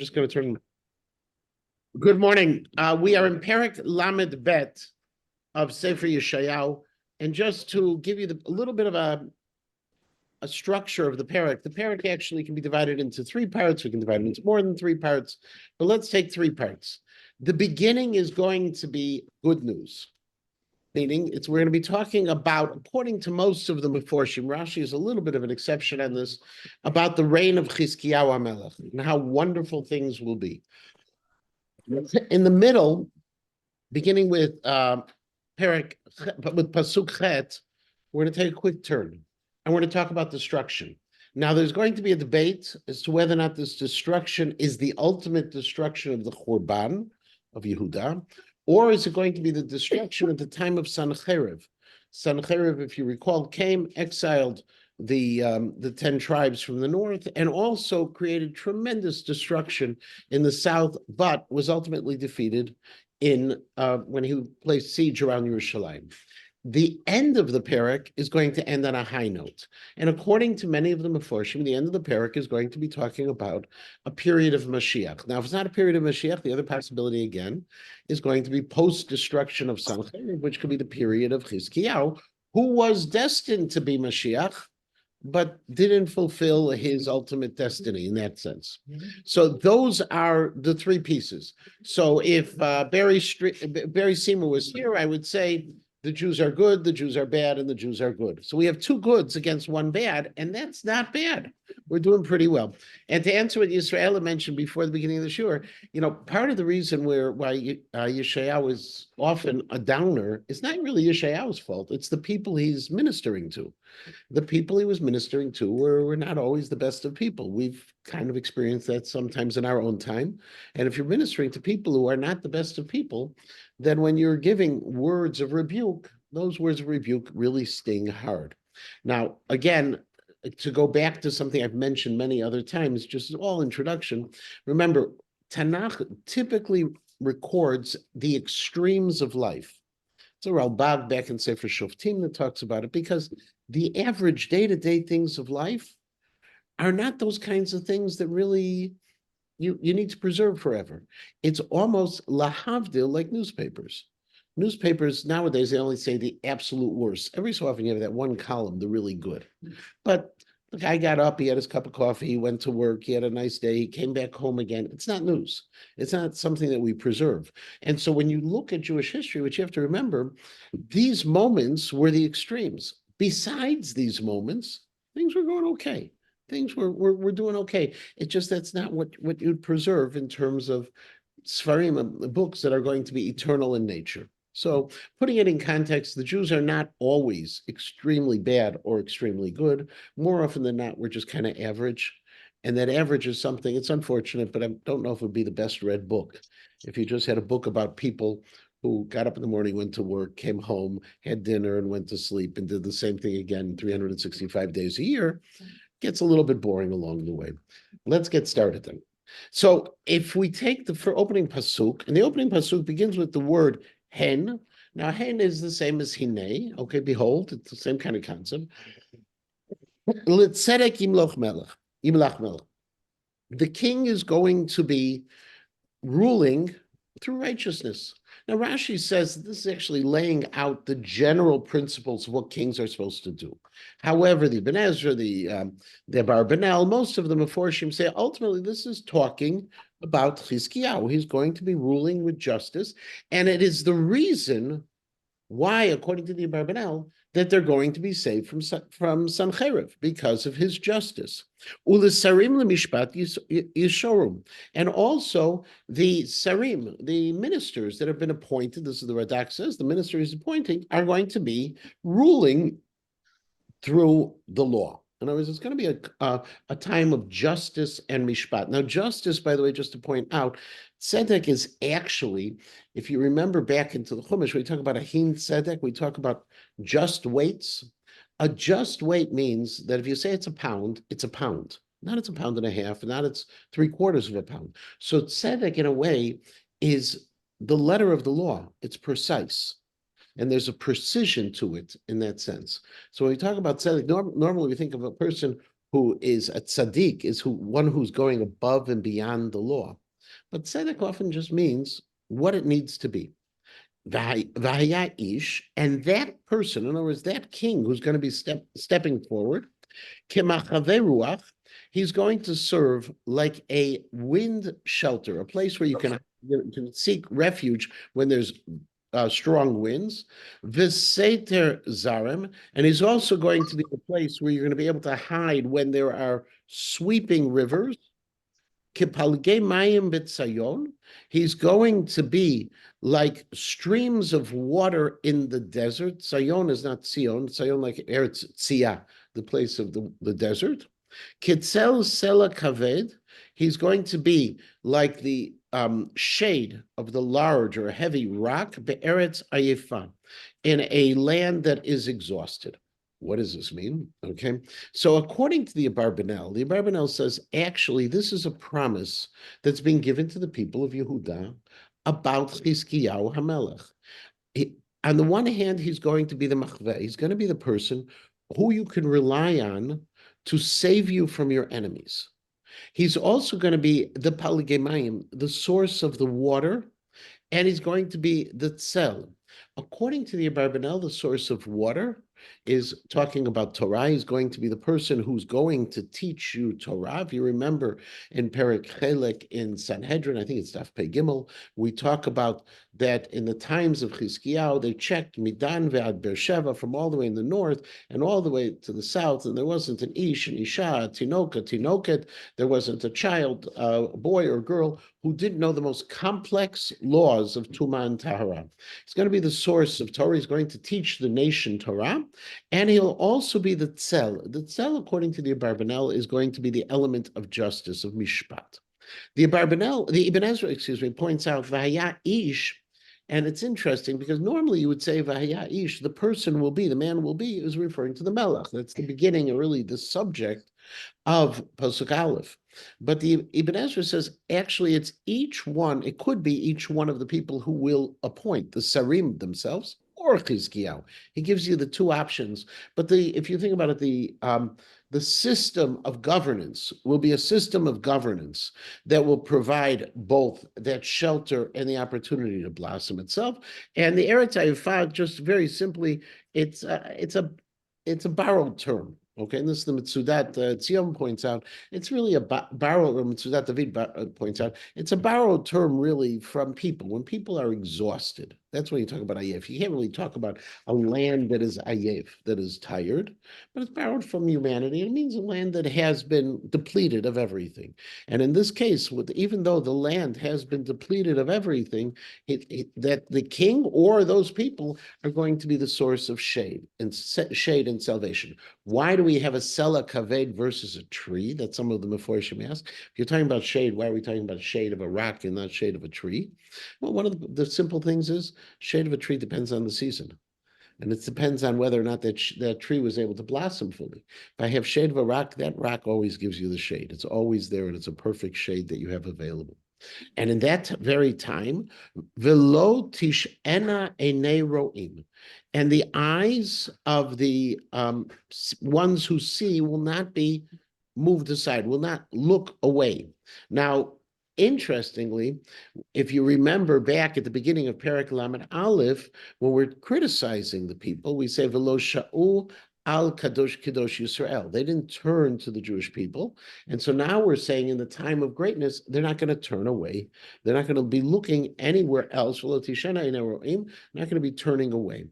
Just going to turn. Good morning. We are in Perek Lamed Bet of Sefer Yeshayahu, and just to give you a little bit of a structure of the Perek actually can be divided into three parts. We can divide it into more than three parts, but let's take three parts. The beginning is going to be good news, meaning we're going to be talking about, according to most of the Meforshim, Rashi is a little bit of an exception on this, about the reign of Chizkiyahu HaMelech and how wonderful things will be. In the middle, beginning with Perek, with Pasuk Chet, we're going to take a quick turn, and we're going to talk about destruction. Now, there's going to be a debate as to whether or not this destruction is the ultimate destruction of the Churban of Yehuda, or is it going to be the destruction at the time of Sancheriv? Sancheriv, if you recall, came, exiled the 10 tribes from the north, and also created tremendous destruction in the south, but was ultimately defeated in when he placed siege around Yerushalayim. The end of the Perek is going to end on a high note. And according to many of the Meforshim, the end of the Perek is going to be talking about a period of Mashiach. Now, if it's not a period of Mashiach, the other possibility again is going to be post-destruction of Sancheriv, which could be the period of Chizkiyahu, who was destined to be Mashiach, but didn't fulfill his ultimate destiny in that sense. So those are the three pieces. So if Barry Seymour was here, I would say the Jews are good, the Jews are bad, and the Jews are good. So we have two goods against one bad, and that's not bad. We're doing pretty well. And to answer what Yisrael mentioned before the beginning of the shur, part of the reason why Yeshayahu is often a downer is not really Yeshayahu's fault. It's the people he's ministering to. The people he was ministering to were not always the best of people. We've kind of experienced that sometimes in our own time. And if you're ministering to people who are not the best of people, then when you're giving words of rebuke, those words of rebuke really sting hard. Now, again, to go back to something I've mentioned many other times, just all introduction, remember, Tanakh typically records the extremes of life. It's a Ralbag back in Sefer Shoftim that talks about it, because the average day-to-day things of life are not those kinds of things that really you need to preserve forever. It's almost lahavdil like newspapers. Newspapers nowadays, they only say the absolute worst. Every so often you have that one column, the really good. But the guy got up, he had his cup of coffee, he went to work, he had a nice day, he came back home again. It's not news. It's not something that we preserve. And so when you look at Jewish history, what you have to remember, these moments were the extremes. Besides these moments, things were going okay. Things were doing okay. It's just that's not what you'd preserve in terms of Sfarim, books that are going to be eternal in nature. So putting it in context, the Jews are not always extremely bad or extremely good. More often than not, we're just kind of average. And that average is something, it's unfortunate, but I don't know if it would be the best read book. If you just had a book about people who got up in the morning, went to work, came home, had dinner, and went to sleep, and did the same thing again 365 days a year, gets a little bit boring along the way. Let's get started then. So if we take the opening pasuk, and the opening pasuk begins with the word hen. Now, hen is the same as hine. Okay, behold, it's the same kind of concept. L'tzedek imloch melech. The king is going to be ruling through righteousness. Now, Rashi says this is actually laying out the general principles of what kings are supposed to do. However, the Ibn Ezra, the Abarbanel, most of the Meforshim say ultimately this is talking about Chizkiyahu. He's going to be ruling with justice, and it is the reason why, according to the Abarbanel, that they're going to be saved from Sancheriv because of his justice. Ulesarim lemishpat yishorum, and also the sarim, the ministers that have been appointed. This is the Radak says the minister he's appointing are going to be ruling through the law. In other words, it's going to be a time of justice and mishpat. Now, justice, by the way, just to point out, tzedek is actually, if you remember back into the Chumash, we talk about a hin tzedek, we talk about just weights. A just weight means that if you say it's a pound, it's a pound. Not it's a pound and a half, not it's 3/4 of a pound. So tzedek, in a way, is the letter of the law. It's precise. And there's a precision to it in that sense. So when we talk about tzedek, normally we think of a person who is a tzaddik, is one who's going above and beyond the law. But tzedek often just means what it needs to be. Vahaya ish, and that person, in other words, that king who's going to be stepping forward, Kimachave ruach, he's going to serve like a wind shelter, a place where you can seek refuge when there's strong winds. Viseter zarem, and he's also going to be a place where you're going to be able to hide when there are sweeping rivers. Kipalge mayim bitzayon, he's going to be like streams of water in the desert. Sayon is not Sion. Sayon like Eretz Tzia, the place of the desert. Kitzel Sela Kaved, he's going to be like the shade of the large or heavy rock, Be'eretz Ayefa, in a land that is exhausted. What does this mean? Okay, so according to the Abarbanel says, actually, this is a promise that's being given to the people of Yehuda about Chizkiyahu HaMelech. On the one hand, he's going to be the machveh. He's going to be the person who you can rely on to save you from your enemies. He's also going to be the Paligemayim, the source of the water, and he's going to be the tzel. According to the Abarbanel, the source of water is talking about Torah. He's going to be the person who's going to teach you Torah. If you remember in Perek Chelek in Sanhedrin, I think it's Daf Pei Gimel, we talk about that in the times of Chizkiyahu, they checked Midan ve'ad Beersheba from all the way in the north and all the way to the south, and there wasn't an Ish, an Isha, a Tinoket, there wasn't a child, a boy or girl who didn't know the most complex laws of Tumah and Tahara. He's going to be the source of Torah. He's going to teach the nation Torah, and he'll also be the tzel. The tzel, according to the Abarbanel, is going to be the element of justice, of mishpat. The Ibn Ezra, points out Vahaya ish, and it's interesting because normally you would say Vahaya ish, the person will be, the man will be, is referring to the Melech. That's the beginning, and really the subject of Pasuk Aleph. But the Ibn Ezra says, actually, it's each one, it could be each one of the people who will appoint, the Sarim themselves, or Chizkiyahu. He gives you the two options. But if you think about it, the system of governance will be a system of governance that will provide both that shelter and the opportunity to blossom itself. And the Eretz Hayifah, just very simply, it's a borrowed term. Okay, and this is the Mitzudat Tzion points out. It's really a borrowed, or Mitzudat David points out, it's a borrowed term really from people. When people are exhausted, that's when you talk about Ayev. You can't really talk about a land that is Ayev, that is tired, but it's borrowed from humanity. It means a land that has been depleted of everything. And in this case, even though the land has been depleted of everything, that the king or those people are going to be the source of shade and salvation. Why do we have a Sela Kaved versus a tree? That's some of the Meforshim ask. If you're talking about shade, why are we talking about shade of a rock and not shade of a tree? Well, one of the simple things is shade of a tree depends on the season. And it depends on whether or not that tree was able to blossom fully. If I have shade of a rock, that rock always gives you the shade. It's always there, and it's a perfect shade that you have available. And in that very time, velo tish'ena einei ro'im, and the eyes of the ones who see will not be moved aside, will not look away. Now, interestingly, if you remember back at the beginning of Perek Lamed Aleph, when we're criticizing the people, we say velo sha'u al kadosh Yisrael. They didn't turn to the Jewish people. And so now we're saying in the time of greatness, they're not going to turn away. They're not going to be looking anywhere else. They're not going to be turning away.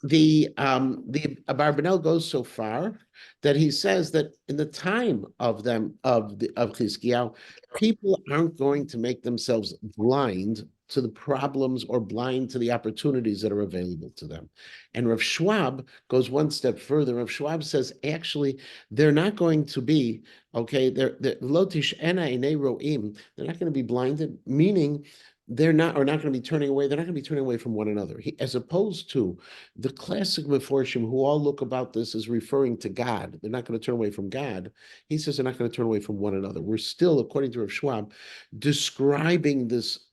The Abarbanel goes so far that he says that in the time of Chizkiyahu, people aren't going to make themselves blind to the problems or blind to the opportunities that are available to them. And Rav Schwab goes one step further. Rav Schwab says, actually, they're not going to be, okay, they're lotish ena inei ro'im, they're not going to be blinded, meaning they're not going to be turning away. They're not going to be turning away from one another. As opposed to the classic Meforshim who all look about this as referring to God. They're not going to turn away from God. He says they're not going to turn away from one another. We're still, according to Rav Schwab, describing this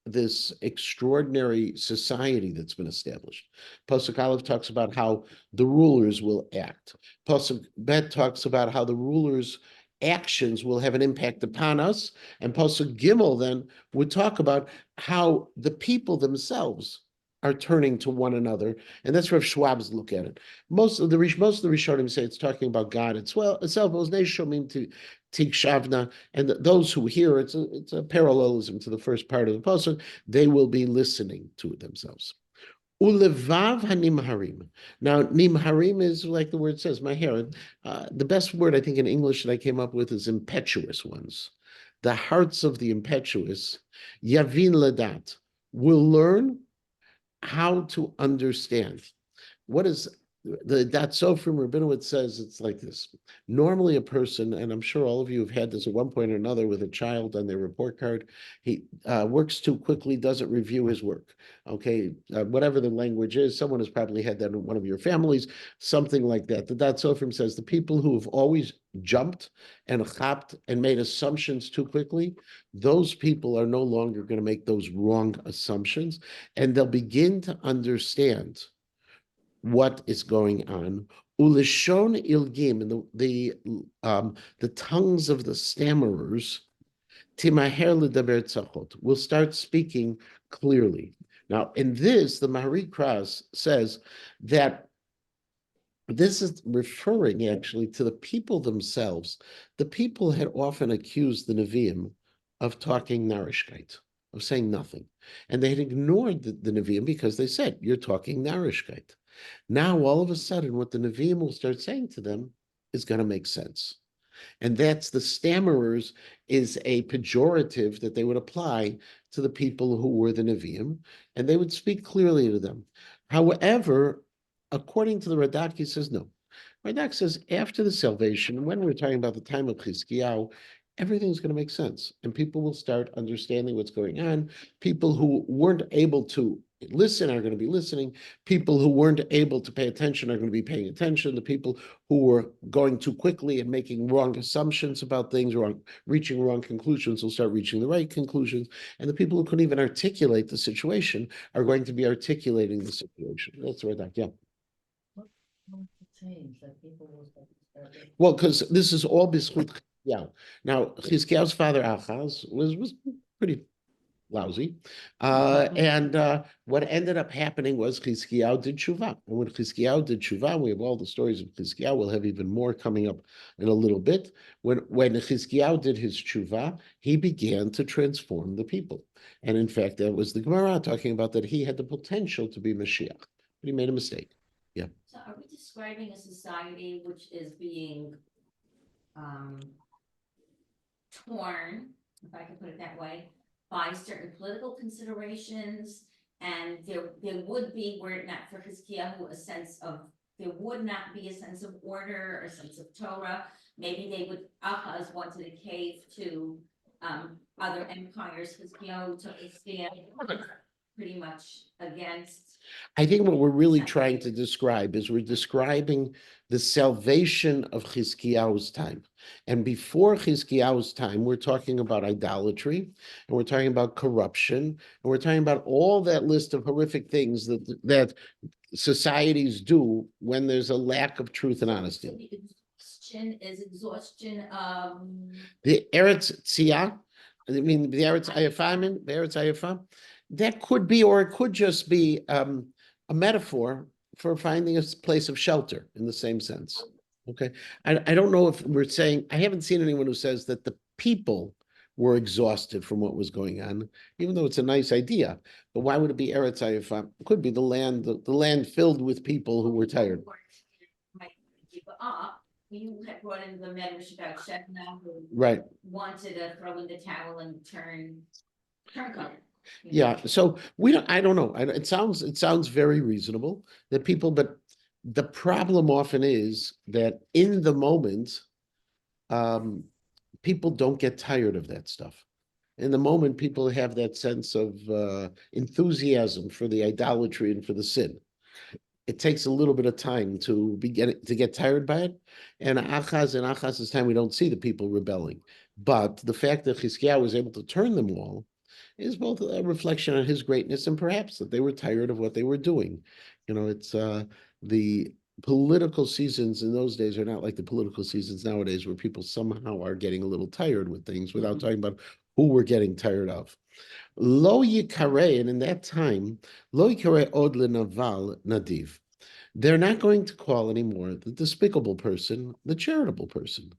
this extraordinary society that's been established. Pasuk Aleph talks about how the rulers will act. Pasuk Bet talks about how the rulers' actions will have an impact upon us. And Pasuk Gimel then would talk about how the people themselves are turning to one another. And that's Rav Schwab's look at it. Most of the Rishonim say it's talking about God. It's to Tikshavna, and those who hear it's a parallelism to the first part of the pasuk. They will be listening to it themselves. Ulevav hanimharim. Now, nimharim is like the word says, my hair. The best word I think in English that I came up with is impetuous ones. The hearts of the impetuous, yavin ladat, will learn how to understand. What is the Dat Sofrim Rabinowitz says it's like this. Normally a person, and I'm sure all of you have had this at one point or another with a child on their report card, he works too quickly, doesn't review his work. Okay, whatever the language is, someone has probably had that in one of your families, something like that. The Dat Sofrim says the people who have always jumped and chapped and made assumptions too quickly, those people are no longer going to make those wrong assumptions, and they'll begin to understand what is going on. Ulishon ilgim, and the tongues of the stammerers, timaher ledaber tzachot, will start speaking clearly. Now, in this, the Mahari Kras says that this is referring actually to the people themselves. The people had often accused the Nevi'im of talking narishkeit, of saying nothing. And they had ignored the Nevi'im because they said, you're talking narishkeit. Now, all of a sudden, what the Nevi'im will start saying to them is going to make sense. And that's the stammerers is a pejorative that they would apply to the people who were the Nevi'im, and they would speak clearly to them. However, according to the Radak, he says no. Radak says after the salvation, when we're talking about the time of Chizkiyahu, everything's going to make sense, and people will start understanding what's going on. People who weren't able to listen are going to be listening. People who weren't able to pay attention are going to be paying attention. The people who were going too quickly and making wrong assumptions about things, reaching wrong conclusions, will start reaching the right conclusions. And the people who couldn't even articulate the situation are going to be articulating the situation. That's right, yeah. Change that people will start. Well, because this is all b'zchut Chizkiyahu. Now, Chizkiyahu's father Achaz was pretty lousy, and what ended up happening was Chizkiyahu did tshuva, and when Chizkiyahu did tshuva, we have all the stories of Chizkiyahu. We'll have even more coming up in a little bit. When Chizkiyahu did his tshuva, he began to transform the people, and in fact, that was the Gemara talking about that he had the potential to be Mashiach, but he made a mistake. Yeah. So are we describing a society which is being torn, if I can put it that way, by certain political considerations? And there would be, were it not for Chizkiyahu, there would not be a sense of order or sense of Torah. Maybe Ahaz wanted a cave to other empires. Chizkiyahu took a stand pretty much against. I think what we're really trying to describe is we're describing the salvation of Chizkiyahu's time. And before Chizkiyahu's time, we're talking about idolatry, and we're talking about corruption, and we're talking about all that list of horrific things that societies do when there's a lack of truth and honesty. So the exhaustion of the Eretz Tziyah, I mean the Eretz Ayafam, that could be, or it could just be a metaphor for finding a place of shelter in the same sense. Okay, I don't know if we're saying, I haven't seen anyone who says that the people were exhausted from what was going on, even though it's a nice idea. But why would it be Eretz Ayafam? It could be the land filled with people who were tired. Might give up. You had brought in the medrash about Shebna, who right wanted to throw in the towel and turn color. Yeah, so I don't know. It sounds very reasonable that people, but the problem often is that in the moment, people don't get tired of that stuff. In the moment, people have that sense of enthusiasm for the idolatry and for the sin. It takes a little bit of time to get tired by it. And in Achaz's time, we don't see the people rebelling. But the fact that Chizkiyahu was able to turn them all, is both a reflection on his greatness and perhaps that they were tired of what they were doing. It's the political seasons in those days are not like the political seasons nowadays, where people somehow are getting a little tired with things without talking about who we're getting tired of. Lo yikare, and in that time, lo yikare od lenaval nadiv. They're not going to call anymore the despicable person the charitable person.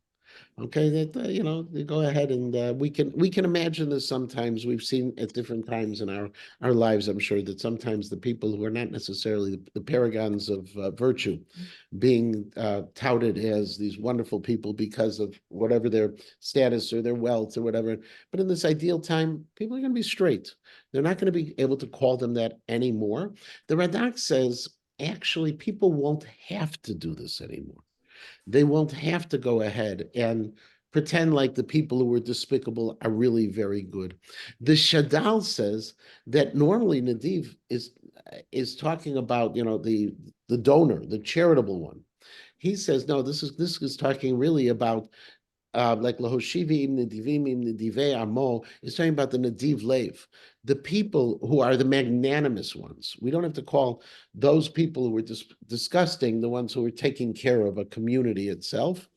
Okay, that they go ahead and we can imagine this sometimes. We've seen at different times in our lives. I'm sure that sometimes the people who are not necessarily the paragons of virtue, being touted as these wonderful people because of whatever their status or their wealth or whatever. But in this ideal time, people are going to be straight. They're not going to be able to call them that anymore. The Radak says actually people won't have to do this anymore. They won't have to go ahead and pretend like the people who were despicable are really very good. The Shadal says that normally Nadiv is talking about the donor, the charitable one. He says no. This is talking really about like Lahoshivim Nadivim Nadivei Amo is talking about the Nadiv Lev, the people who are the magnanimous ones. We don't have to call those people who are disgusting the ones who are taking care of a community itself.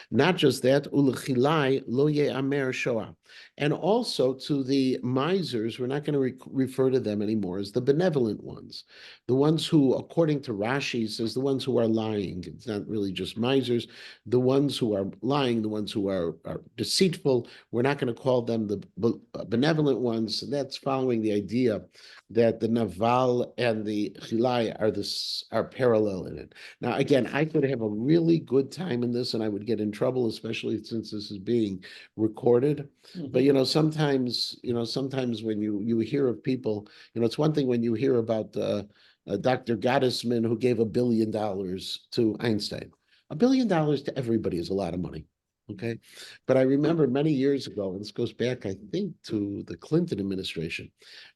Not just that, ulechilai lo ye'amer shoah. And also to the misers, we're not going to refer to them anymore as the benevolent ones. The ones who, according to Rashi, says the ones who are lying. It's not really just misers. The ones who are lying, the ones who are deceitful, we're not going to call them the benevolent ones. That's following the idea that the Naval and the Chilai are parallel in it. Now, again, I could have a really good time in this and I would get in trouble, especially since this is being recorded. But sometimes when you hear of people, it's one thing when you hear about Dr. Gottesman who gave $1 billion to Einstein. $1 billion to everybody is a lot of money. Okay. But I remember many years ago, and this goes back, I think, to the Clinton administration.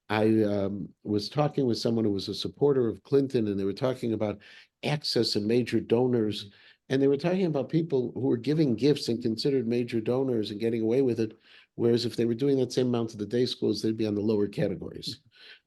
I was talking with someone who was a supporter of Clinton, and they were talking about access and major donors. And they were talking about people who were giving gifts and considered major donors and getting away with it. Whereas if they were doing that same amount to the day schools, they'd be on the lower categories.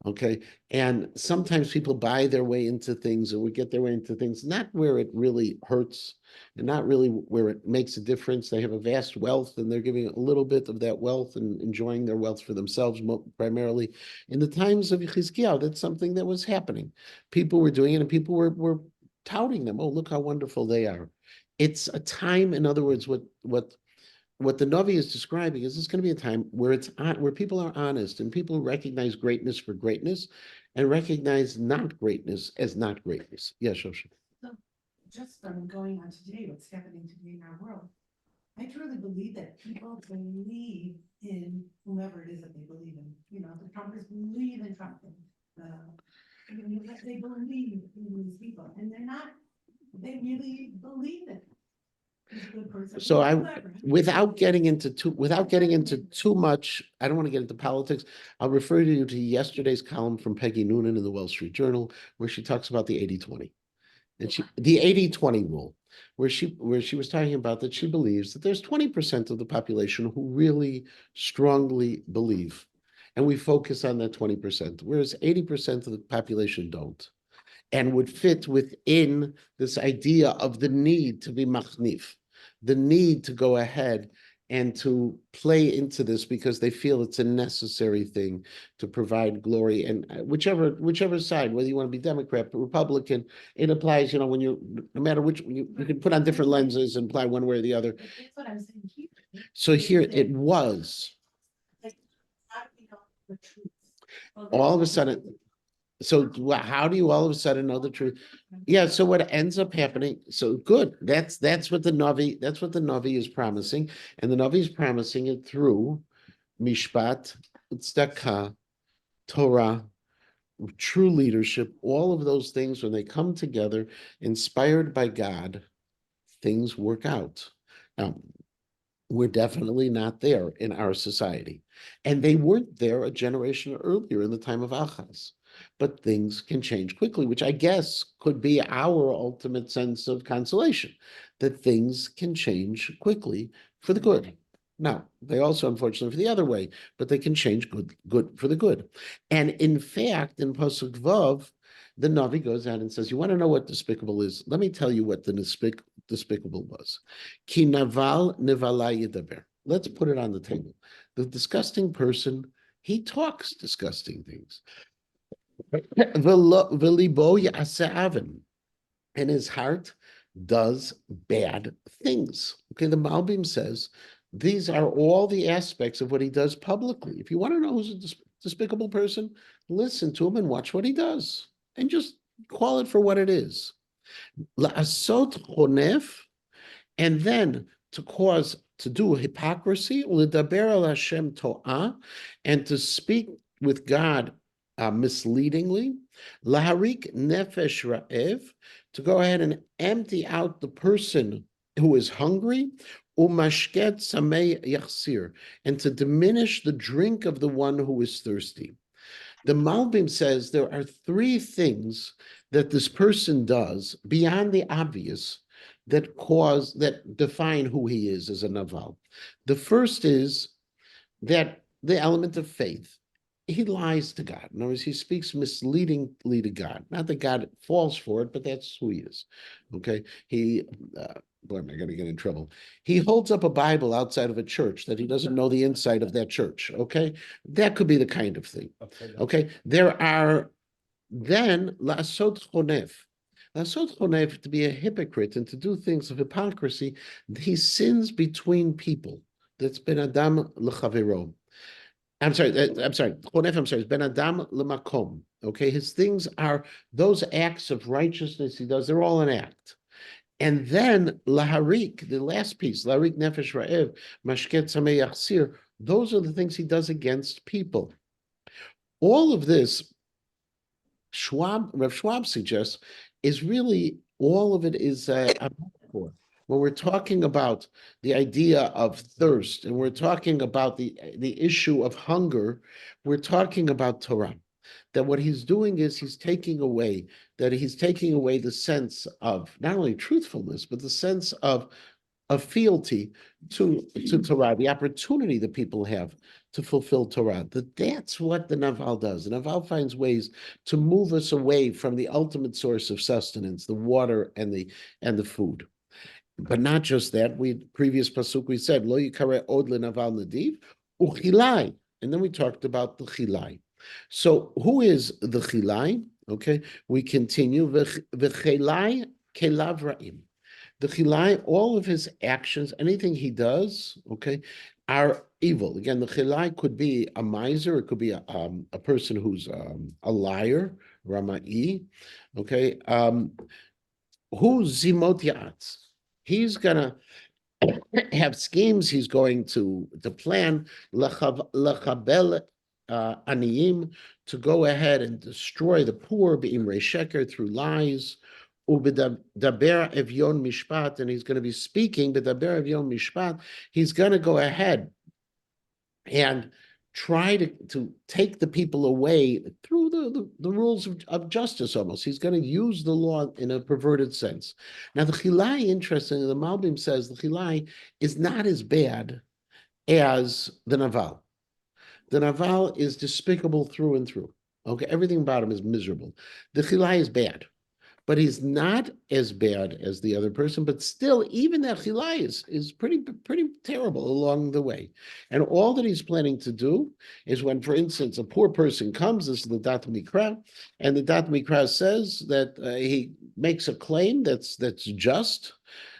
Okay. And sometimes people buy their way into things, or would get their way into things, not where it really hurts and not really where it makes a difference. They have a vast wealth and they're giving a little bit of that wealth and enjoying their wealth for themselves primarily. In the times of Yeshayahu, that's something that was happening. People were doing it and people were touting them. Oh, look how wonderful they are. It's a time, in other words, what the Navi is describing is it's going to be a time where where people are honest and people recognize greatness for greatness and recognize not greatness as not greatness. Yes, Shosha. So just from going on today, what's happening today in our world, I truly believe that people believe in whomever it is that they believe in. The Trumpers believe in Trump. They believe in these people, and they really believe it. He's a good person. So without getting into too much, I don't want to get into politics. I'll refer you to yesterday's column from Peggy Noonan in the Wall Street Journal, where she talks about the 80-20. And the 80-20 rule, where she was talking about that she believes that there's 20% of the population who really strongly believe. And we focus on that 20%, whereas 80% of the population don't, and would fit within this idea of the need to be machnif, the need to go ahead and to play into this because they feel it's a necessary thing to provide glory. And whichever side, whether you want to be Democrat, Republican, it applies, when no matter which, you can put on different lenses and apply one way or the other. That's what I'm saying here. So here it was. Like, how do we know the truth? All of a sudden, so how do you all of a sudden know the truth? Yeah, so what ends up happening, so good. That's what the Navi is promising. And the Navi is promising it through Mishpat, Tzedakah, Torah, true leadership, all of those things, when they come together, inspired by God, things work out. Now, we're definitely not there in our society. And they weren't there a generation earlier in the time of Achaz. But things can change quickly, which I guess could be our ultimate sense of consolation, that things can change quickly for the good. Now, they also, unfortunately, for the other way, but they can change good for the good. And in fact, in Pasuk Vav, the Navi goes out and says, you want to know what despicable is? Let me tell you what the despicable was. Ki naval nevala yidaber. Let's put it on the table. The disgusting person, he talks disgusting things. V'libo ya'aseh aven. And his heart does bad things. Okay, the Malbim says these are all the aspects of what he does publicly. If you want to know who's a despicable person, listen to him and watch what he does, and just call it for what it is. La'asot chonef, and then to do hypocrisy, l'daber al Hashem to'ah, and to speak with God misleadingly, laharik nefesh ra'ev, to go ahead and empty out the person who is hungry, umashket samei yachsir, and to diminish the drink of the one who is thirsty. The Malbim says there are three things that this person does beyond the obvious that define who he is as a Naval. The first is that the element of faith. He lies to God. In other words, he speaks misleadingly to God. Not that God falls for it, but that's who he is. Okay. Boy, am I going to get in trouble. He holds up a Bible outside of a church that he doesn't know the inside of that church. Okay. That could be the kind of thing. Okay. There are then la'asot chonef. La'asot chonef, to be a hypocrite and to do things of hypocrisy, he sins between people. That's ben adam l'chavero. I'm sorry. Chonef, it's ben adam l'makom. Okay, his things are those acts of righteousness he does. They're all an act. And then laharik, the last piece, laharik nefesh ra'ev, mashket samei yachsir. Those are the things he does against people. All of this, Rav Schwab suggests, is really all of it is a metaphor. When we're talking about the idea of thirst and we're talking about the issue of hunger, we're talking about Torah. That what he's doing is he's taking away the sense of not only truthfulness, but the sense of fealty to Torah, the opportunity that people have to fulfill Torah. That's what the Naval does. The Naval finds ways to move us away from the ultimate source of sustenance, the water and the food. But not just that. Previous pasuk we said lo yikare od lenaval nadiv uchilai, and then we talked about the chilai. So who is the chilai? Okay, we continue v'chilai kelav ra'im. The chilai, all of his actions, anything he does, okay, are evil. Again, the chilai could be a miser, it could be a person who's a liar, ramai, okay. Who's zimot ya'atz? He's gonna have schemes. He's going to plan lachabel aniyim, to go ahead and destroy the poor beimrei sheker, through lies. Ubedaber evyon mishpat, and he's going to be speaking bedaber evyon mishpat. He's going to go ahead and try to take the people away through the rules of justice almost. He's going to use the law in a perverted sense. Now, the chilai, interestingly, the Malbim says the chilai is not as bad as the naval. The naval is despicable through and through. Okay, everything about him is miserable. The chilai is bad, but he's not as bad as the other person. But still, even that chilai is pretty terrible along the way. And all that he's planning to do is when, for instance, a poor person comes, this is the Dat Mikra, and the Dat Mikra says that he makes a claim that's just,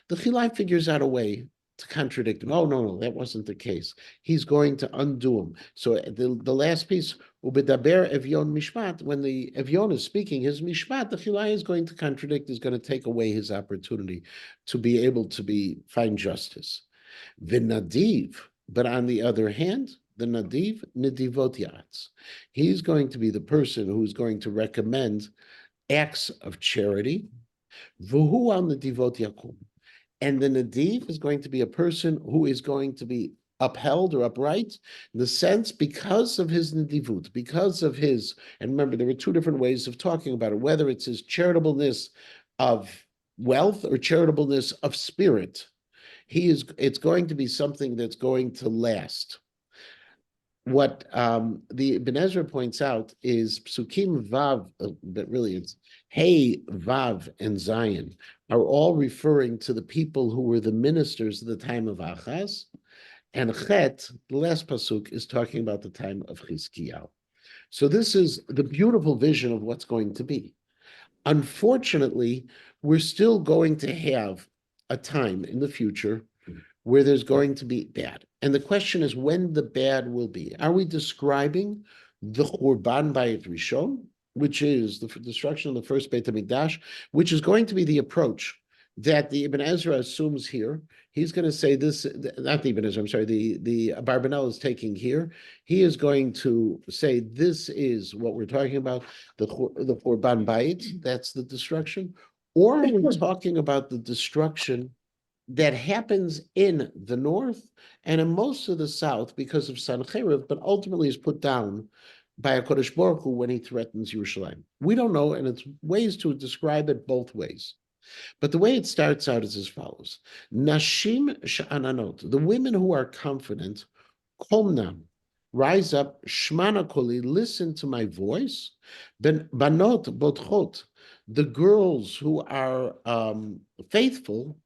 the chilai figures out a way to contradict him. Oh, no, that wasn't the case. He's going to undo him. So the last piece, ubedaber evyon mishpat, when the evyon is speaking his mishpat, the chilai is going to contradict, is going to take away his opportunity to be able to find justice. V'nadiv, but on the other hand, the nadiv, nedivot ya'atz. He's going to be the person who's going to recommend acts of charity. V'hu al nedivot yakum. And the nadiv is going to be a person who is going to be upheld or upright in the sense because of his nadivut, because of his, and remember, there were two different ways of talking about it, whether it's his charitableness of wealth or charitableness of spirit. it's going to be something that's going to last. What the Ibn Ezra points out is Psukim Vav, but really it's Hey, Vav, and Zion are all referring to the people who were the ministers at the time of Achaz, and Chet, the last pasuk, is talking about the time of Chizkiyahu. So this is the beautiful vision of what's going to be. Unfortunately, we're still going to have a time in the future where there's going to be bad. And the question is when the bad will be. Are we describing the Churban Bayit Rishon, which is the destruction of the first Beit HaMikdash, which is going to be the approach that the Ibn Ezra assumes here? He's going to say this, not the Ibn Ezra, I'm sorry, the Abarbanel is taking here. He is going to say this is what we're talking about, the Churban Bayit, that's the destruction. Or are we talking about the destruction that happens in the north and in most of the south because of Sancheriv, but ultimately is put down by a Kodesh Baruch Hu when he threatens Yerushalayim? We don't know, and it's ways to describe it both ways. But the way it starts out is as follows. Nashim sha'ananot, the women who are confident, komnam, rise up, shmana koli, listen to my voice, ben banot botchot, the girls who are faithful,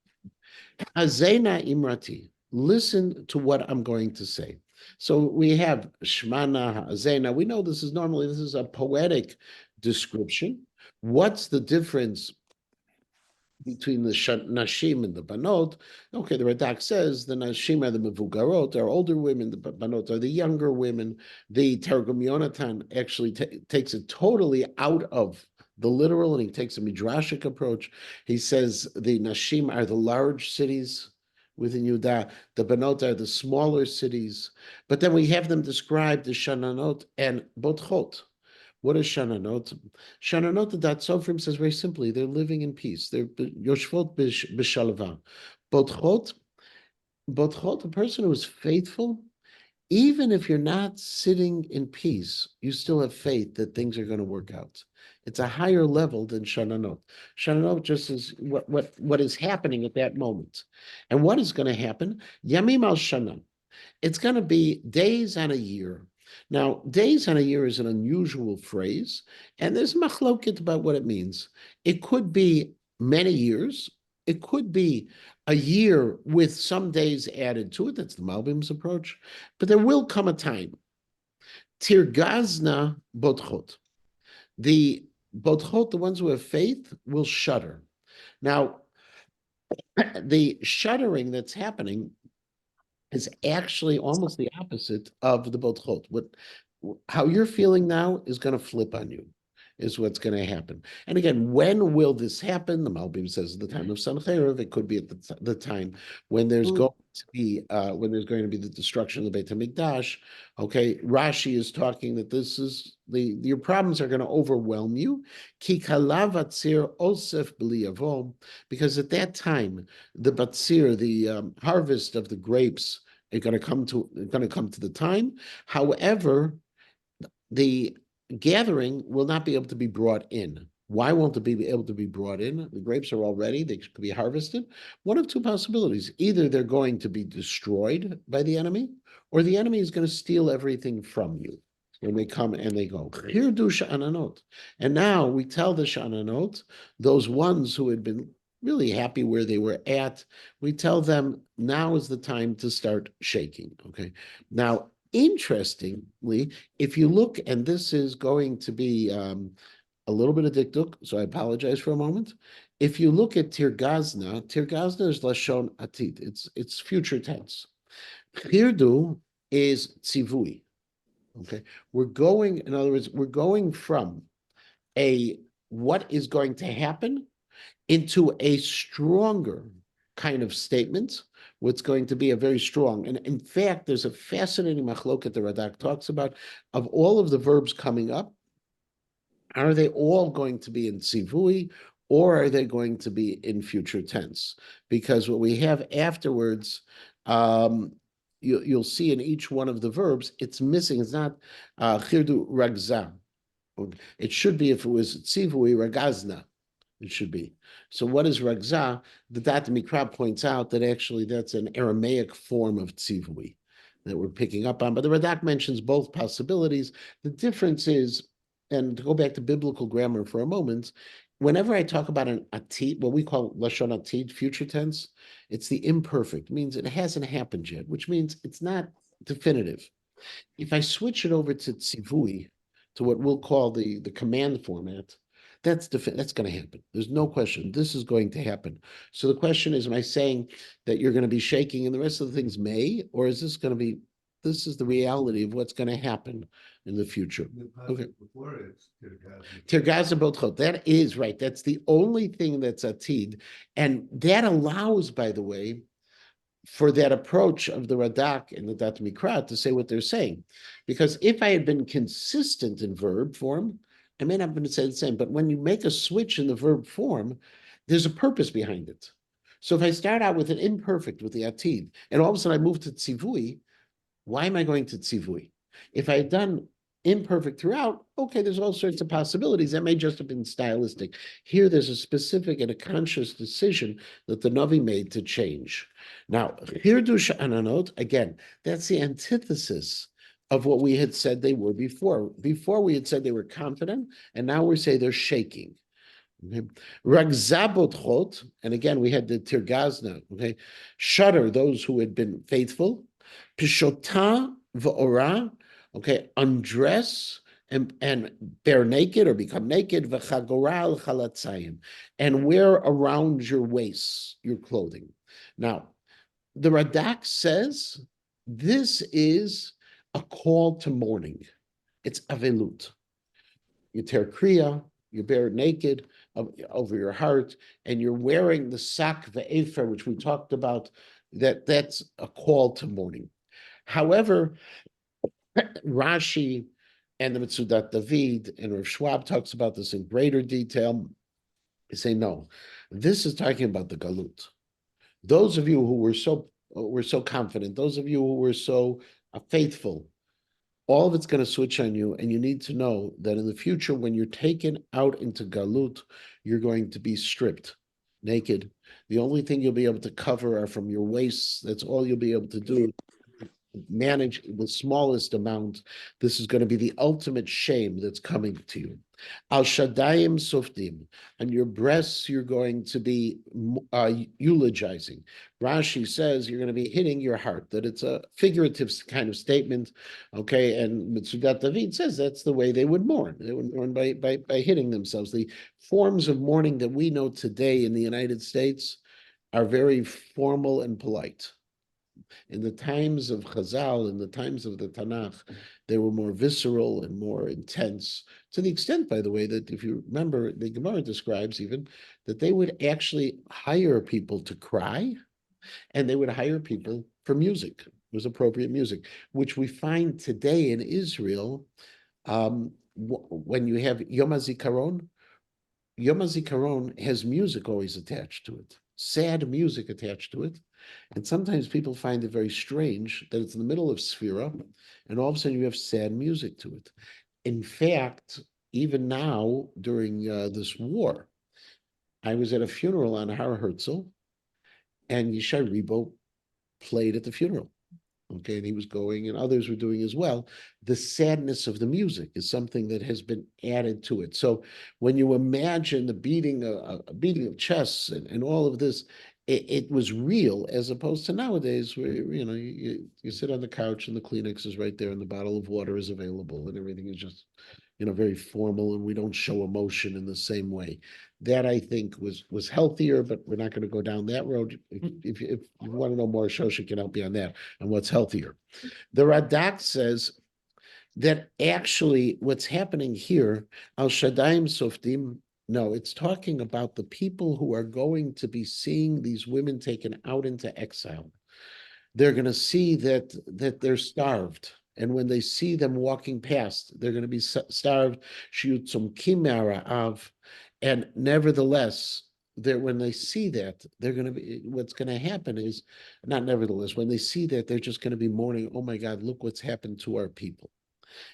Azena imrati, listen to what I'm going to say. So we have Shmana Azena. We know this is a poetic description. What's the difference between the Nashim and the Banot? Okay, the Radak says the Nashim are the Mevugarot, are older women, the Banot are the younger women. The Targum Yonatan actually takes it totally out of the literal, and he takes a midrashic approach. He says the Nashim are the large cities within Yudah, the Banot are the smaller cities, but then we have them described as Shananot and Botchot. What is Shananot? Shananot, the Dat Sofrim says very simply, they're living in peace. They're Yoshvot b'shalva. Botchot, a person who is faithful, even if you're not sitting in peace, you still have faith that things are going to work out. It's a higher level than Shananot. Shananot just is what is happening at that moment. And what is going to happen? Yamim al Shana. It's going to be days on a year. Now, days on a year is an unusual phrase, and there's machloket about what it means. It could be many years. It could be a year with some days added to it. That's the Malbim's approach. But there will come a time. Tirgazna botchot. The botchot, the ones who have faith, will shudder. Now, the shuddering that's happening is actually almost the opposite of the botchot. How you're feeling now is going to flip on you, is what's going to happen. And again, when will this happen? The Malbim says at the time of Sancheriv. It could be at the time when there's going to be the destruction of the Beit HaMikdash. Okay, Rashi is talking that this is your problems are going to overwhelm you. Ki kalav atzir osef b'li yavom, because at that time the batzir, the harvest of the grapes, are going to come to the time. However, the gathering will not be able to be brought in. Why won't it be able to be brought in? The grapes are all ready. They could be harvested. One of two possibilities. Either they're going to be destroyed by the enemy, or the enemy is going to steal everything from you when they come and they go. Here do sha'ananot. And now we tell the sha'ananot, those ones who had been really happy where they were at, we tell them now is the time to start shaking. Okay. Now, interestingly, if you look, and this is going to be a little bit of dikduk, so I apologize for a moment. If you look at Tirgazna is Lashon Atit. It's future tense. Chirdu is tzivui. Okay, in other words, we're going from what is going to happen into a stronger kind of statement, what's going to be a very strong. And in fact, there's a fascinating machloket the Radak talks about of all of the verbs coming up. Are they all going to be in tzivui, or are they going to be in future tense? Because what we have afterwards, you'll see in each one of the verbs, it's missing. It's not chirdu ragza. It should be, if it was tzivui, ragazna. it should be. So what is Ragzah? The Dat Mikra points out that actually that's an Aramaic form of tzivui that we're picking up on. But the Radak mentions both possibilities. The difference is, and to go back to biblical grammar for a moment, whenever I talk about an atid, what we call lashon atid, future tense, it's the imperfect. It means it hasn't happened yet, which means it's not definitive. If I switch it over to tzivui, to what we'll call the command format, that's going to happen. There's no question. This is going to happen. So the question is, am I saying that you're going to be shaking and the rest of the things may, or is this going to be, this is the reality of what's going to happen in the future? Okay. Before it's Tirgaza Botchot. That is right. That's the only thing that's atid. And that allows, by the way, for that approach of the Radak and the Dat Mikra to say what they're saying. Because if I had been consistent in verb form, I may not have been say the same. But when you make a switch in the verb form, there's a purpose behind it. So if I start out with an imperfect, with the atid, and all of a sudden I move to tzivui, why am I going to tzivui? If I had done imperfect throughout, okay, there's all sorts of possibilities. That may just have been stylistic. Here, there's a specific and a conscious decision that the Navi made to change. Now, Hirdush Ananot, again, that's the antithesis of what we had said they were before. Before we had said they were confident, and now we say they're shaking. Okay. Ragzabotchot, and again, we had the Tirgazna, okay, shudder those who had been faithful. Pishota v'ora, okay, undress and bear naked or become naked, v'chagoral chalatzayim, and wear around your waist your clothing. Now, the Radak says this is a call to mourning. It's avelut. You tear kriya, you bear naked over your heart, and you're wearing the sak ve'efer, which we talked about. That's a call to mourning. However, Rashi and the Mitzudat David and Rav Schwab talks about this in greater detail. They say no, this is talking about the galut. Those of you who were so confident, those of you who were so faithful, all of it's going to switch on you, and you need to know that in the future, when you're taken out into galut, you're going to be stripped, naked. The only thing you'll be able to cover are from your waists. That's all you'll be able to do. Manage the smallest amount. This is going to be the ultimate shame that's coming to you. Al Shaddayim Suftim, and your breasts you're going to be eulogizing. Rashi says you're going to be hitting your heart, that it's a figurative kind of statement, okay? And Mitzudat David says that's the way they would mourn. They would mourn by hitting themselves. The forms of mourning that we know today in the United States are very formal and polite. In the times of Chazal, in the times of the Tanakh, they were more visceral and more intense, to the extent, by the way, that if you remember, the Gemara describes even that they would actually hire people to cry, and they would hire people for music. It was appropriate music, which we find today in Israel. When you have Yom HaZikaron, Yom HaZikaron has music always attached to it, sad music attached to it. And sometimes people find it very strange that it's in the middle of Sphira, and all of a sudden you have sad music to it. In fact, even now, during this war, I was at a funeral on Har Herzl, and Yishai Rebo played at the funeral. Okay, and he was going, and others were doing as well. The sadness of the music is something that has been added to it. So when you imagine the beating of chests and all of this, it was real, as opposed to nowadays where you sit on the couch and the Kleenex is right there and the bottle of water is available and everything is just very formal, and we don't show emotion in the same way. That, I think, was healthier, but we're not going to go down that road. If you want to know more, Shosha can help you on that, and what's healthier. The Radak says that actually what's happening here, Al Shaddayim Softim, no, it's talking about the people who are going to be seeing these women taken out into exile. They're going to see that they're starved. And when they see them walking past, they're going to be starved. And nevertheless, when they see that, they're going to be, what's going to happen is, not nevertheless, when they see that, they're just going to be mourning, oh my God, look what's happened to our people.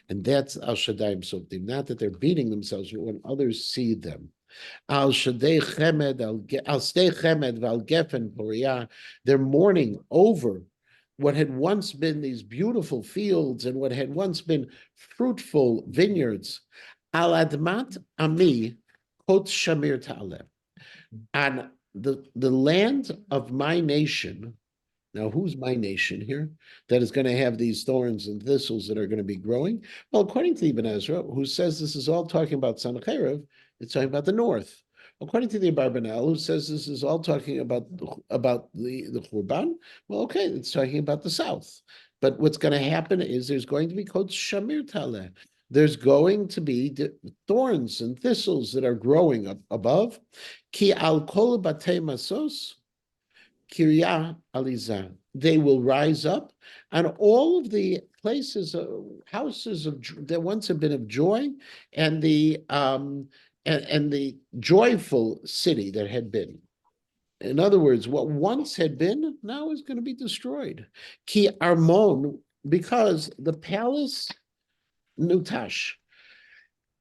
And that's Al Shaddayim Softim. Not that they're beating themselves, but when others see them. Al Shadei Chemed, Al Stei Chemed, Val Gefen Poria. They're mourning over what had once been these beautiful fields and what had once been fruitful vineyards. Al Admat Ami, Kot Shamir Ta'aleh. On the land of my nation. Now, who's my nation here that is going to have these thorns and thistles that are going to be growing? Well, according to Ibn Ezra, who says this is all talking about Sancheiriv, it's talking about the north. According to the Abarbanel, who says this is all talking about the Khurban, well, okay, it's talking about the south. But what's going to happen is there's going to be called Shamir Taleh. There's going to be thorns and thistles that are growing up above. Ki al kol batei masos. Kiryah Alizah. They will rise up, and all of the places, houses that once have been of joy, and the joyful city that had been. In other words, what once had been now is going to be destroyed. Ki Armon, because the palace Nutash.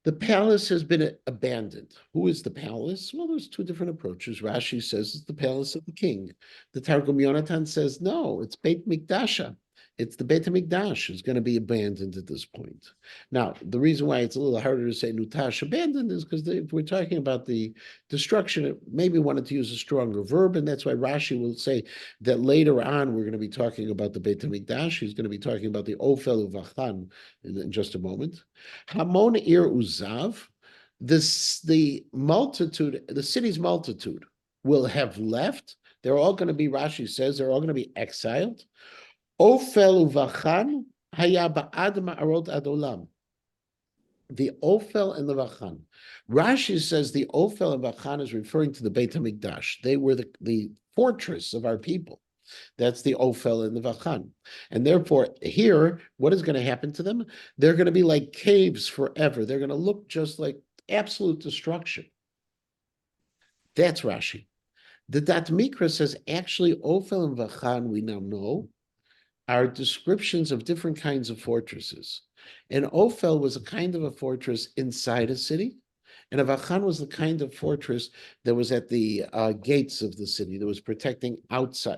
The palace has been abandoned. Who is the palace? Well, there's two different approaches. Rashi says it's the palace of the king. The Targum Yonatan says no, it's Beit Mikdasha. It's the Beit HaMikdash is going to be abandoned at this point. Now, the reason why it's a little harder to say Nutash abandoned is because if we're talking about the destruction, it maybe wanted to use a stronger verb, and that's why Rashi will say that later on we're going to be talking about the Beit HaMikdash. He's going to be talking about the Ophel Uvachan in just a moment. Hamon Ir Uzav, the multitude, the city's multitude will have left. They're all going to be, Rashi says, they're all going to be exiled. Ophel uvachan haya ba'ad ma'arot adolam. The Ophel and the Vachan. Rashi says the Ophel and Vachan is referring to the Beit HaMikdash. They were the fortress of our people. That's the Ophel and the Vachan. And therefore, here, what is going to happen to them? They're going to be like caves forever. They're going to look just like absolute destruction. That's Rashi. The Dat Mikra says, actually, Ophel and Vachan, we now know, are descriptions of different kinds of fortresses. And Ophel was a kind of a fortress inside a city, and Avachan was the kind of fortress that was at the gates of the city, that was protecting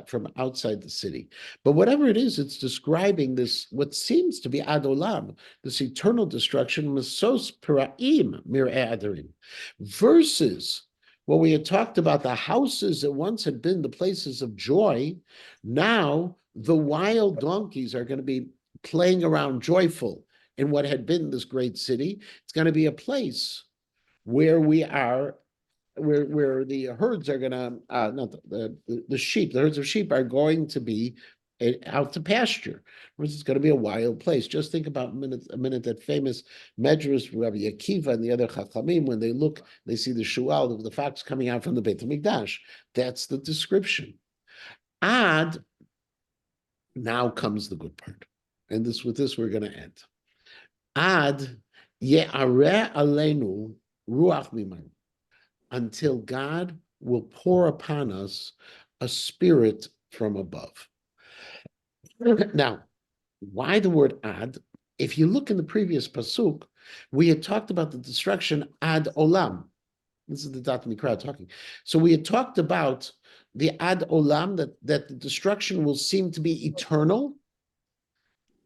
from outside the city. But whatever it is, it's describing this, what seems to be Adolam, this eternal destruction, Mesos Piraim Mir'eh Adarim, versus what we had talked about, the houses that once had been the places of joy. Now the wild donkeys are going to be playing around joyful in what had been this great city. It's going to be a place where we are, where the herds are going to, not the sheep, the herds of sheep are going to be out to pasture. It's going to be a wild place. Just think about a minute that famous Medrash, Rabbi Akiva and the other Chachamim, when they look, they see the shual of the fox coming out from the Beit HaMikdash. That's the description. Ad, now comes the good part. And with this, we're going to end. Ad ye'areh aleinu ruach mimanu, until God will pour upon us a spirit from above. Now, why the word ad? If you look in the previous pasuk, we had talked about the destruction ad olam. This is the Dat Mikra talking. So we had talked about the ad olam, that the destruction will seem to be eternal.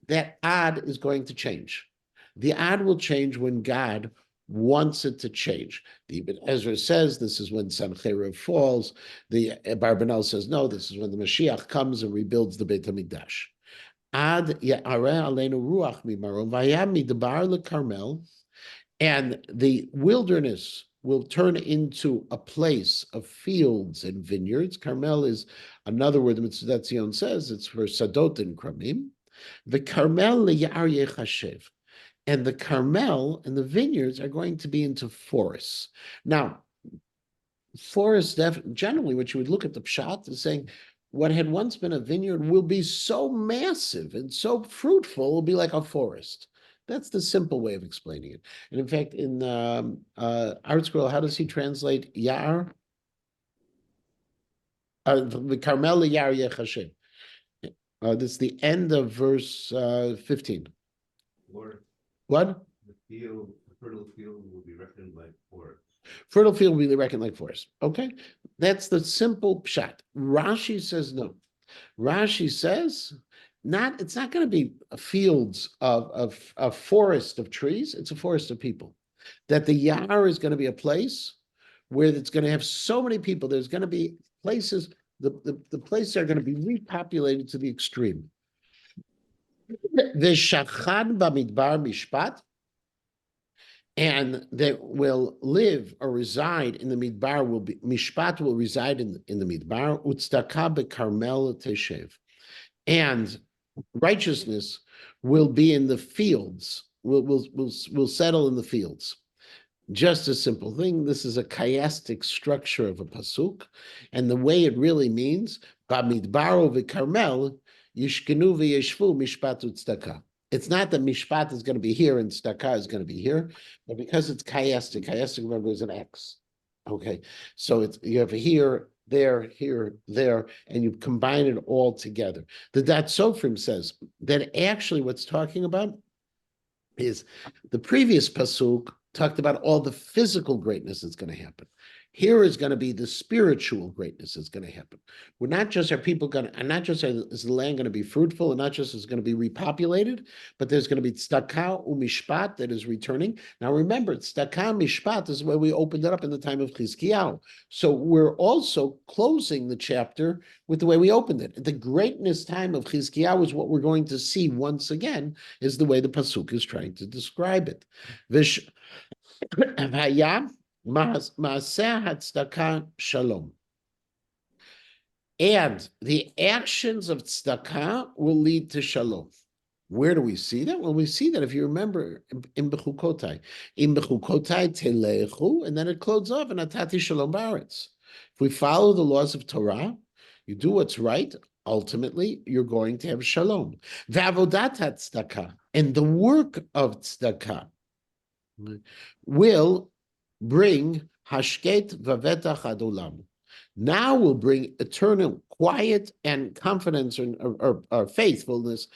That ad is going to change. The ad will change when God wants it to change. The Ibn Ezra says this is when Sancheiriv falls. The Barbanel says no, this is when the Mashiach comes and rebuilds the Beit HaMikdash. Ad ya'areh aleinu ruach mimaron vayam midbar leKarmel, and the wilderness will turn into a place of fields and vineyards. Carmel is another word the Mitzvah Zion says, it's for Sadot and Kramim. The Carmel leyar yechashev. And the Carmel and the vineyards are going to be into forests. Now, forests, generally, what you would look at the pshat is saying, what had once been a vineyard will be so massive and so fruitful, it will be like a forest. That's the simple way of explaining it. And in fact, in Art Scroll, how does he translate Yar? The Carmel Yar Yechashem. This is the end of verse 15. Or What? the fertile field will be reckoned like forest. Fertile field will be reckoned like forest. Okay, that's the simple pshat. Rashi says no. Rashi says not. It's not going to be fields of a forest of trees. It's a forest of people. That the Yar is going to be a place where it's going to have so many people. There's going to be places. The places are going to be repopulated to the extreme. V'shachan b'midbar mishpat, and that will live or reside in the midbar will be mishpat will reside in the midbar utzdaka bekarmel teshev, and righteousness will be in the fields. Will settle in the fields. Just a simple thing. This is a chiastic structure of a pasuk, and the way it really means bamidbaro v'karmel yishkenu v'yeshvu mishpat utzdaka. It's not that mishpat is going to be here and tzedakah is going to be here, but because it's chiastic, remember is an X. Okay, so it's you have here, there, and you combine it all together. The Dat Sofrim says that actually what's talking about is the previous pasuk talked about all the physical greatness that's going to happen. Here is going to be the spiritual greatness that's going to happen. We're not just are people going to, and not just is the land going to be fruitful, and not just is going to be repopulated, but there's going to be tzedakah umishpat that is returning. Now remember, tzedakah mishpat is where we opened it up in the time of Chizkiyahu. So we're also closing the chapter with the way we opened it. The greatness time of Chizkiyahu is what we're going to see once again, is the way the pasuk is trying to describe it. Maaseh Tzedakah Shalom. And the actions of tzedakah will lead to shalom. Where do we see that? Well, we see that if you remember in Bechukotai telechu, and then it closes off in Atati Shalom Baretz. If we follow the laws of Torah, you do what's right, ultimately you're going to have shalom. V'avodat tzedakah, and the work of tzedakah will bring hashket vavetach adolam. Now will bring eternal quiet and confidence or faithfulness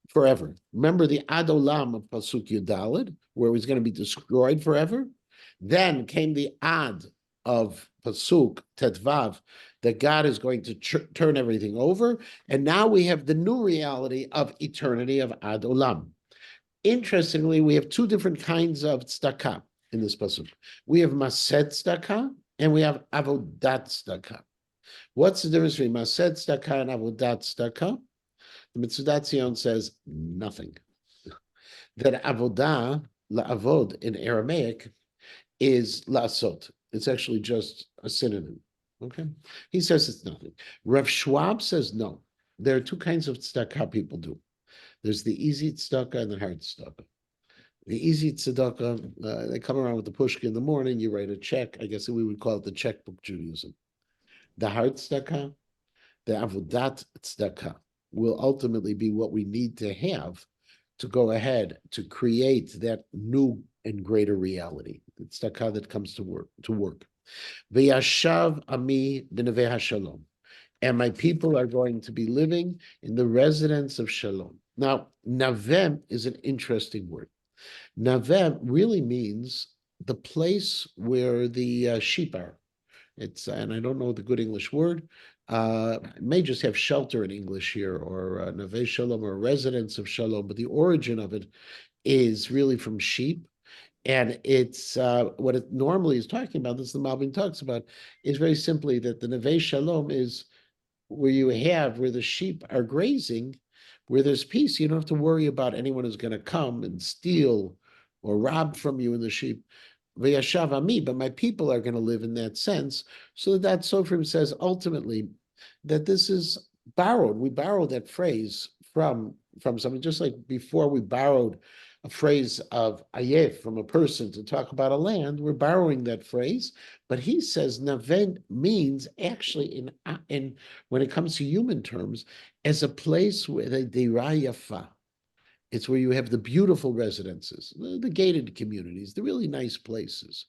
forever. Remember the adolam of pasuk Yudalid, where it was going to be destroyed forever. Then came the ad of pasuk Tetvav, that God is going to turn everything over, and now we have the new reality of eternity of adolam. Interestingly, we have two different kinds of tzedakah in this pasuk. We have maset tzedakah and we have avodat tzedakah. What's the difference between maset tzedakah and avodat tzedakah? The Mitzudat Zion says nothing. That avodah, la'avod in Aramaic, is la'asot. It's actually just a synonym. Okay, he says it's nothing. Rav Schwab says no. There are two kinds of tzedakah people do. There's the easy tzedakah and the hard tzedakah. The easy tzedakah, they come around with the pushka in the morning, you write a check. I guess we would call it the checkbook Judaism. The hard tzedakah, the avodat tzedakah, will ultimately be what we need to have to go ahead to create that new and greater reality. The tzedakah that comes to work. V'yashav ami b'nevei hashalom. And my people are going to be living in the residence of shalom. Now, navem is an interesting word. Navem really means the place where the sheep are. It's, and I don't know the good English word. It may just have shelter in English here, or naveh shalom, or residence of shalom. But the origin of it is really from sheep, and it's what it normally is talking about. This the Malbim talks about is very simply that the naveh shalom is where you have where the sheep are grazing, where there's peace. You don't have to worry about anyone who's going to come and steal or rob from you in the sheep. V'yashav ami, but my people are going to live in that sense. So that Sofrim says ultimately that this is borrowed. We borrowed that phrase from something, just like before we borrowed a phrase of ayef from a person to talk about a land. We're borrowing that phrase, but he says naven means actually in when it comes to human terms as a place where the dira yafa. It's where you have the beautiful residences, the gated communities, the really nice places.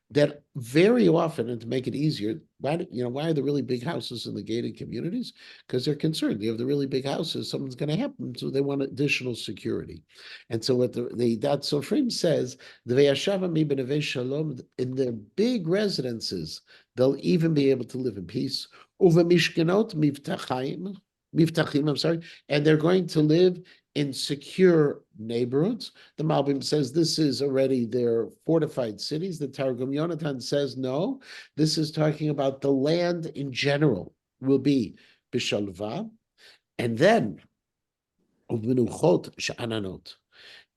that very often, and to make it easier, why are the really big houses in the gated communities? Because they're concerned. You have the really big houses, something's going to happen, so they want additional security. And so what the Dat Sofrim says, the Veyashava mi b'nevei shalom, in their big residences, they'll even be able to live in peace. Uva mishkenot miftachim, I'm sorry, and they're going to live in secure neighborhoods. The Malbim says this is already their fortified cities. The Targum Yonatan says no. This is talking about the land in general will be bishalva, and then uvinuchot sha'ananot,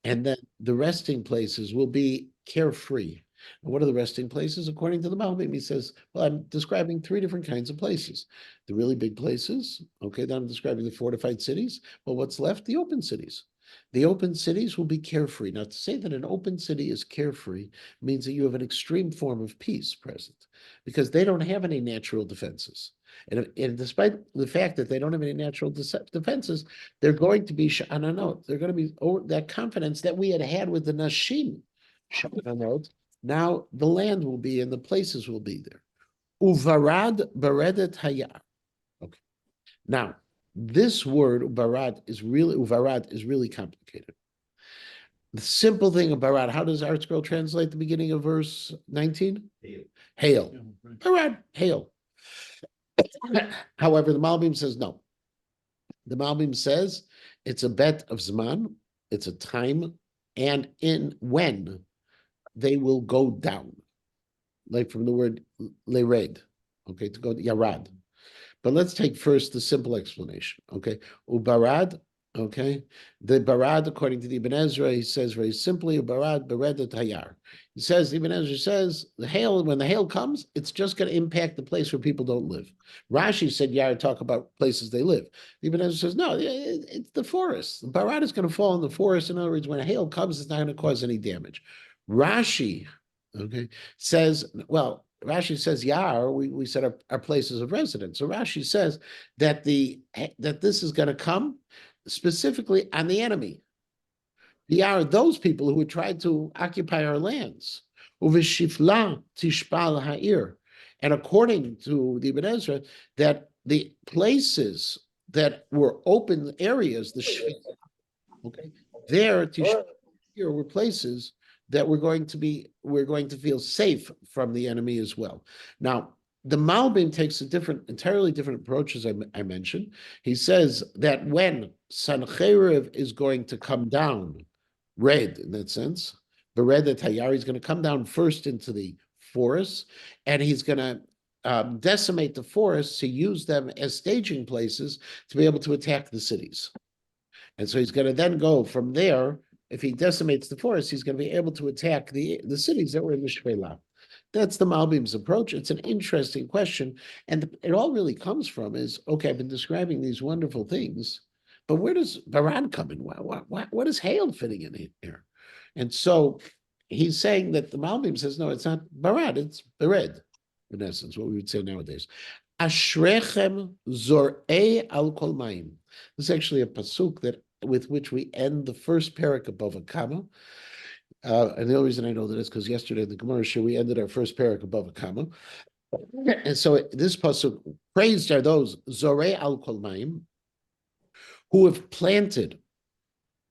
and then the resting places will be carefree. And what are the resting places? According to the Malbim, he says, well, I'm describing three different kinds of places. The really big places, okay, then I'm describing the fortified cities. Well, what's left? The open cities. The open cities will be carefree. Now, to say that an open city is carefree means that you have an extreme form of peace present, because they don't have any natural defenses. And despite the fact that they don't have any natural defenses, they're going to be sha'ananot. They're going to be that confidence that we had with the nashim sha'ananot. Now the land will be and the places will be there. Uvarad beredet hayar. Okay. Now this word uvarad is really complicated. The simple thing of barad, how does Art Scroll translate the beginning of verse 19? Hail. Barad, hail. However, the Malbim says no. The Malbim says it's a bet of Zman, it's a time, and in when they will go down, like from the word lered, okay, to go to Yarad. But let's take first the simple explanation, okay? Ubarad, okay? The Barad, according to the Ibn Ezra, he says very simply, Ubarad beredet hayar. He says, Ibn Ezra says, the hail, when the hail comes, it's just going to impact the place where people don't live. Rashi said, Yar, talk about places they live. Ibn Ezra says, no, it's the forest. The Barad is going to fall in the forest. In other words, when a hail comes, it's not going to cause any damage. Rashi, okay, says, well, Rashi says, Yar, we said our places of residence. So Rashi says that this is going to come specifically on the enemy. Yar, those people who would try to occupy our lands. Uvishifla tishpal ha'ir. And according to the Ibn Ezra, that the places that were open areas, the shfila, okay, there tishpal here were places that we're going to feel safe from the enemy as well. Now, the Malbim takes entirely different approach, as I mentioned. He says that when Sancheriv is going to come down, red in that sense, Beredet Hayar, he's going to come down first into the forest, and he's going to decimate the forests to use them as staging places to be able to attack the cities. And so he's going to then go from there. If he decimates the forest, he's going to be able to attack the cities that were in the Shvela. That's the Malbim's approach. It's an interesting question. And it all really comes from is, okay, I've been describing these wonderful things, but where does Barad come in? What is hail fitting in here? And so he's saying that the Malbim says, no, it's not Barad, it's Bered, in essence, what we would say nowadays. Ashrechem zor'ei al kol mayim. This is actually a pasuk with which we end the first parak above a comma. And the only reason I know that is because yesterday in the Gemara show we ended our first parak above a comma. And so this pasuk, praised are those zorei al kol mayim, who have planted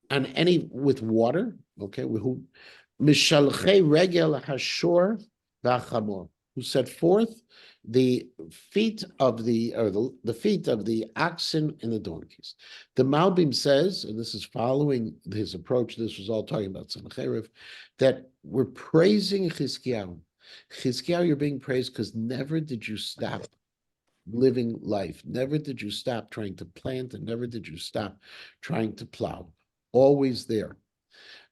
on any with water, okay, who mishalchei regel hashor v'achamor, who set forth the feet of the feet of the oxen and the donkeys. The Malbim says, and this is following his approach, this was all talking about Sancheriv, that we're praising Chizkiyahu. Chizkiyahu, you're being praised because never did you stop living life. Never did you stop trying to plant, and never did you stop trying to plow. Always there.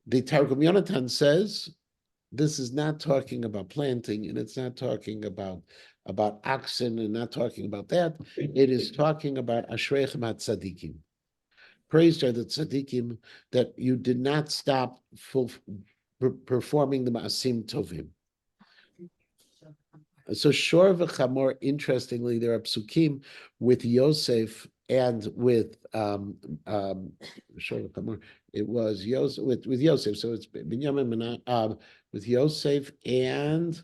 The Targum Yonatan says, this is not talking about planting, and it's not talking about oxen, and not talking about that. It is talking about Ashreichem HaTzadikim. Praised are the tzadikim that you did not stop performing the Ma'asim Tovim. So Shor v'Chamor, interestingly, there are psukim with Yosef and with Shor v'Chamor. It was Yosef with Yosef. So it's Binyamin with Yosef and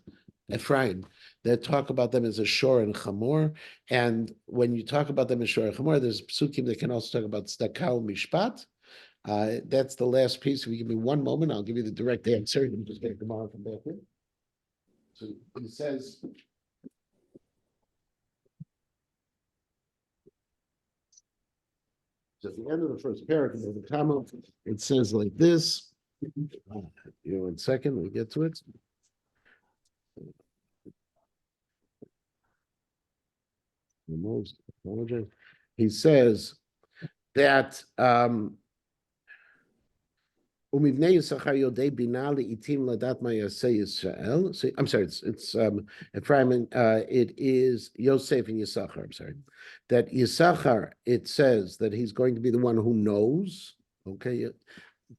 Ephraim, that talk about them as a shor and chamor. And when you talk about them as shor and chamor, there's psukim that can also talk about stakau mishpat. That's the last piece. If you give me one moment, I'll give you the direct answer. You can just get tomorrow from back in. So it says. So at the end of the first paragraph of the comment, it says like this. You know, 1 second, we get to it. Almost apologize. He says that umivnei Yisachar yodei bina leitim ladat ma yaseh Yisrael. So I'm sorry, it's Ephraim. It is Yosef and Yisachar. I'm sorry, that Yisachar. It says that he's going to be the one who knows. Okay,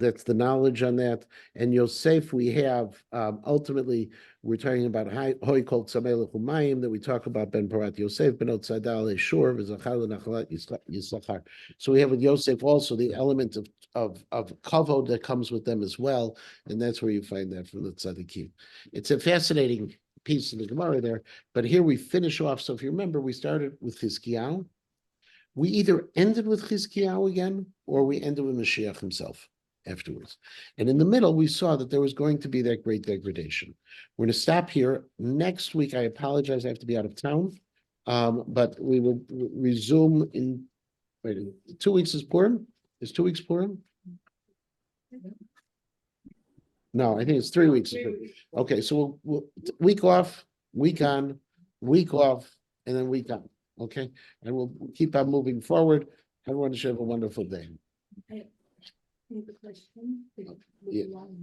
that's the knowledge on that. And Yosef, we have ultimately we're talking about Hoy called Samelech Umayim, that we talk about Ben Parat Yosef, Ben Otzadal Eshur, V'Zachar L'Nachalat Yisachar. So we have with Yosef also the element of kavod that comes with them as well, and that's where you find that from the tzaddikim. It's a fascinating piece in the Gemara there, but here we finish off. So if you remember, we started with Chizkiyahu. We either ended with Chizkiyahu again, or we ended with Mashiach himself afterwards. And in the middle, we saw that there was going to be that great degradation. We're going to stop here. Next week, I apologize, I have to be out of town. But we will resume in, wait, 2 weeks is Purim? Is 2 weeks Purim? No, I think it's 3 weeks. Okay, so we'll week off, week on, week off, and then week on, okay? And we'll keep on moving forward. Everyone should have a wonderful day. I have a question. Yeah.